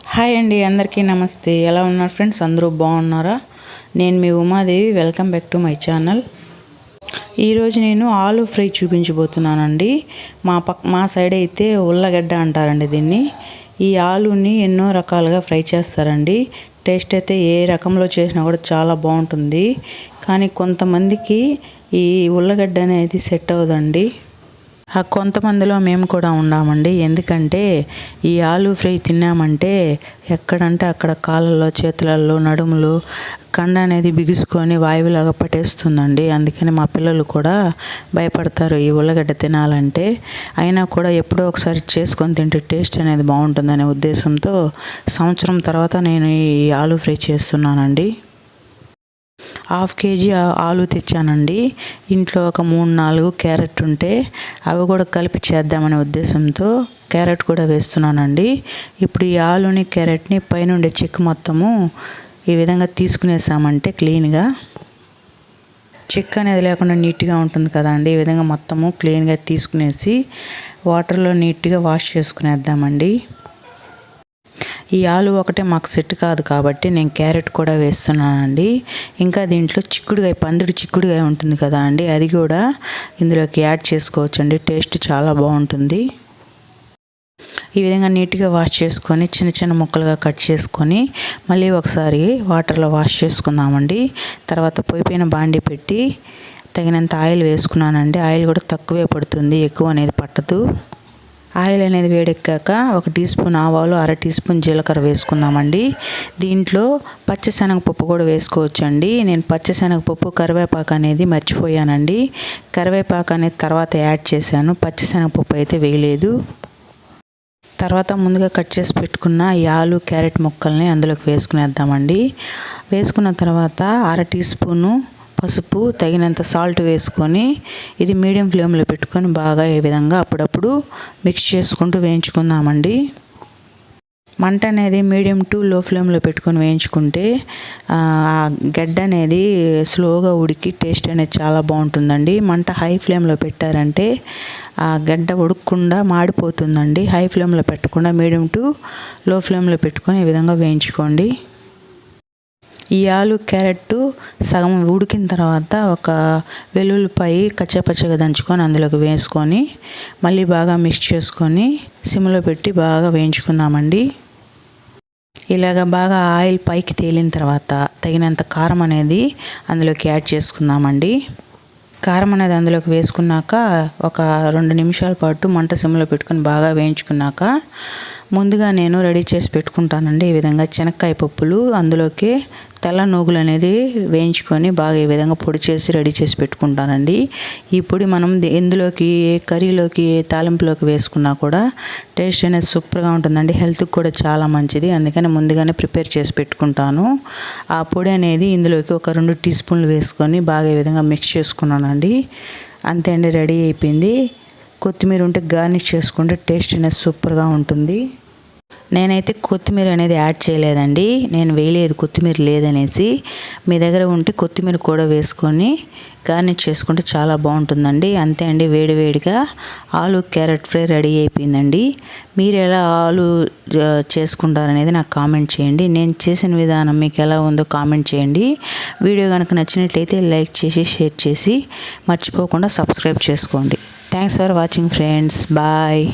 Hi అండి, అందరికీ నమస్తే. ఎలా ఉన్నారు ఫ్రెండ్స్? అందరూ బాగున్నారా? నేను మీ Umadevi. Welcome back to my channel. ఈరోజు నేను ఆలు ఫ్రై చూపించబోతున్నానండి. మా సైడ్ అయితే ఉల్లగడ్డ అంటారండి దీన్ని. ఈ ఆలుని ఎన్నో రకాలుగా ఫ్రై చేస్తారండి. టేస్ట్ అయితే ఏ రకంలో చేసినా కూడా చాలా బాగుంటుంది. కానీ కొంతమందికి ఈ ఉల్లగడ్డ అనేది సెట్ అవ్వదండి. కొంతమందిలో మేము కూడా ఉన్నామండి. ఎందుకంటే ఈ ఆలు ఫ్రై తిన్నామంటే ఎక్కడంటే అక్కడ కాళ్ళల్లో, చేతులలో, నడుములు కండ అనేది బిగుసుకొని వాయువులాగా పట్టేస్తుందండి. అందుకని మా పిల్లలు కూడా భయపడతారు ఈ ఉల్లగడ్డ తినాలంటే. అయినా కూడా ఎప్పుడో ఒకసారి చేసుకొని తింటే టేస్ట్ అనేది బాగుంటుందనే ఉద్దేశంతో సంవత్సరం తర్వాత నేను ఈ ఆలు ఫ్రై చేస్తున్నానండి. 1/2 kg ఆలు తెచ్చానండి. ఇంట్లో ఒక 3-4 క్యారెట్ ఉంటే అవి కూడా కలిపి చేద్దామనే ఉద్దేశంతో క్యారెట్ కూడా వేస్తున్నానండి. ఇప్పుడు ఈ ఆలుని, క్యారెట్ని పైనుండే చెక్కు మొత్తము ఈ విధంగా తీసుకునేసామంటే క్లీన్గా చెక్ అనేది లేకుండా నీట్గా ఉంటుంది కదండి. ఈ విధంగా మొత్తము క్లీన్గా తీసుకునేసి వాటర్లో నీట్గా వాష్ చేసుకునేద్దామండి. ఈ ఆలు ఒకటే మాకు సెట్ కాదు కాబట్టి నేను క్యారెట్ కూడా వేస్తున్నానండి. ఇంకా దీంట్లో చిక్కుడుగాయ, పందిరి చిక్కుడుగాయ ఉంటుంది కదా అండి, అది కూడా ఇందులోకి యాడ్ చేసుకోవచ్చండి. టేస్ట్ చాలా బాగుంటుంది. ఈ విధంగా నీట్గా వాష్ చేసుకొని చిన్న చిన్న ముక్కలుగా కట్ చేసుకొని మళ్ళీ ఒకసారి వాటర్లో వాష్ చేసుకుందామండి. తర్వాత పొయ్యి పైన బాండి పెట్టి తగినంత ఆయిల్ వేసుకున్నానండి. ఆయిల్ కూడా తక్కువే పడుతుంది, ఎక్కువ అనేది పట్టదు. ఆయిల్ అనేది వేడెక్కాక 1 టీ స్పూన్ ఆవాలు, 1/2 టీ స్పూన్ జీలకర్ర వేసుకుందామండి. దీంట్లో పచ్చిశనగపప్పు కూడా వేసుకోవచ్చండి. నేను పచ్చిశనగపప్పు, కరివేపాకు అనేది మర్చిపోయానండి. కరివేపాకు అనేది తర్వాత యాడ్ చేశాను, పచ్చిశనగపప్పు అయితే వేయలేదు. తర్వాత ముందుగా కట్ చేసి పెట్టుకున్న ఈ ఆలు, క్యారెట్ ముక్కల్ని అందులోకి వేసుకునేద్దామండి. వేసుకున్న తర్వాత 1/2 టీ స్పూను పసుపు, తగినంత సాల్ట్ వేసుకొని ఇది మీడియం ఫ్లేమ్లో పెట్టుకొని బాగా ఈ విధంగా అప్పుడప్పుడు మిక్స్ చేసుకుంటూ వేయించుకుందామండి. మంట అనేది మీడియం టు లో ఫ్లేమ్లో పెట్టుకొని వేయించుకుంటే ఆ గడ్డ అనేది స్లోగా ఉడికి టేస్ట్ అనేది చాలా బాగుంటుందండి. మంట హై ఫ్లేమ్లో పెట్టారంటే ఆ గడ్డ ఉడకకుండా మాడిపోతుందండి. హై ఫ్లేమ్లో పెట్టకుండా మీడియం టు లో ఫ్లేమ్లో పెట్టుకొని ఈ విధంగా వేయించుకోండి. ఈ ఆలు, క్యారెట్ సగం ఉడికిన తర్వాత ఒక వెల్లుల్లిపాయ కచ్చాపచ్చగా దంచుకొని అందులోకి వేసుకొని మళ్ళీ బాగా మిక్స్ చేసుకొని సిమ్లో పెట్టి బాగా వేయించుకుందామండి. ఇలాగ బాగా ఆయిల్ పైకి తేలిన తర్వాత తగినంత కారం అనేది అందులోకి యాడ్ చేసుకుందామండి. కారం అనేది అందులోకి వేసుకున్నాక ఒక 2 నిమిషాల పాటు మంట సిమ్లో పెట్టుకొని బాగా వేయించుకున్నాక ముందుగా నేను రెడీ చేసి పెట్టుకుంటానండి. ఈ విధంగా శనక్కాయ పప్పులు, అందులోకి తెల్ల నూగులు అనేది వేయించుకొని బాగా ఈ విధంగా పొడి చేసి రెడీ చేసి పెట్టుకుంటానండి. ఈ పొడి మనం ఎందులోకి, కర్రీలోకి, తాలింపులోకి వేసుకున్నా కూడా టేస్ట్ అనేది సూపర్గా ఉంటుందండి. హెల్త్కి కూడా చాలా మంచిది. అందుకని ముందుగానే ప్రిపేర్ చేసి పెట్టుకుంటాను. ఆ పొడి అనేది ఇందులోకి ఒక 2 టీ స్పూన్లు వేసుకొని బాగా ఈ విధంగా మిక్స్ చేసుకున్నానండి. అంతే అండి, రెడీ అయిపోయింది. కొత్తిమీర ఉంటే గార్నిష్ చేసుకుంటే టేస్ట్ అనేది సూపర్గా ఉంటుంది. నేనైతే కొత్తిమీర అనేది యాడ్ చేయలేదండి, నేను వేయలేదు కొత్తిమీర లేదనేసి. మీ దగ్గర ఉంటే కొత్తిమీర కూడా వేసుకొని గార్నిష్ చేసుకుంటే చాలా బాగుంటుందండి. అంతే అండి, వేడివేడిగా ఆలు, క్యారెట్ ఫ్రై రెడీ అయిపోయిందండి. మీరు ఎలా ఆలు చేసుకుంటారనేది నాకు కామెంట్ చేయండి. నేను చేసిన విధానం మీకు ఎలా ఉందో కామెంట్ చేయండి. వీడియో కనుక నచ్చినట్లయితే లైక్ చేసి, షేర్ చేసి మర్చిపోకుండా సబ్స్క్రైబ్ చేసుకోండి. Thanks for watching friends. Bye.